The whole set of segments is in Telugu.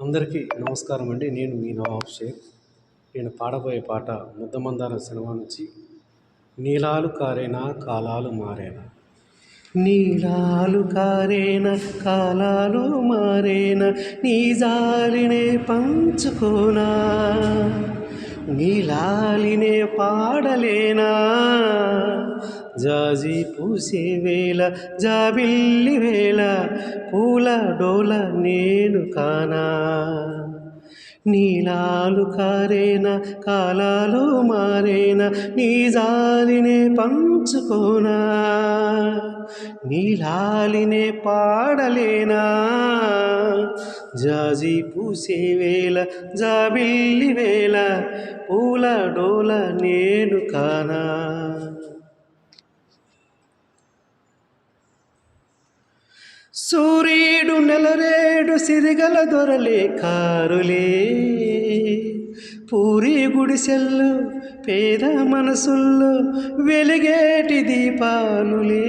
అందరికీ నమస్కారం అండి. నేను మీ నవాబ్ షేక్. నేను పాడబోయే పాట ముద్దమందారం సినిమా నుంచి నీలాలు కారేనా కాలాలు మారేనా. నీలాలు కారేనా కాలాలు మారేనా నీ జాలినే పంచుకోనా, నీలాలినే పాడలేనా. జాజి పూసే వేళ జాబిల్లి వేళ పూల డోల నేను కానా. నీలాలు కారేనా కాలాలు మారేనా నీ జాలినే పంచుకోనా, నీలాలినే పాడలేనా. జాజి పూసే వేళ జాబిల్లి వేళ పూల డోల నేను కానా. సూర్యుడు నెలరేడు సిరిగల దొరలే కారులే, పూరి గుడిసెల్లో పేద మనసుల్లో వెలిగేటి దీపాలులే.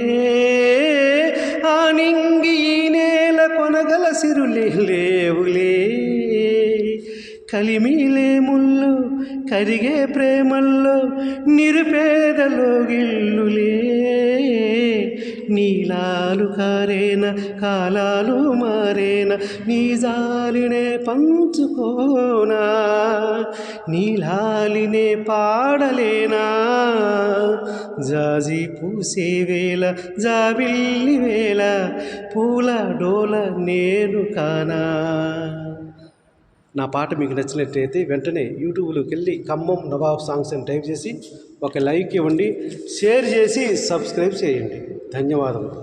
ఆ నింగి ఈ నేల కొనగల సిరులే లేవులే, కలిమిలే ముళ్ళు కరిగే ప్రేమల్లో నిరుపేదలో గిల్లులే. నీలాలు కారేనా కాలాలు మారేనా నీ జాలినే పంచుకోనా, నీలాలినే పాడలేనా. జాజి పూసే వేళ జాబిల్లి వేళ పూల డోల నేను కానా. నా పాట మీకు నచ్చినట్లయితే వెంటనే యూట్యూబ్లోకి వెళ్ళి ఖమ్మం నవాబ్ సాంగ్స్ అని టైప్ చేసి ఒక లైక్ ఇవ్వండి, షేర్ చేసి సబ్స్క్రైబ్ చేయండి. ధన్యవాదములు.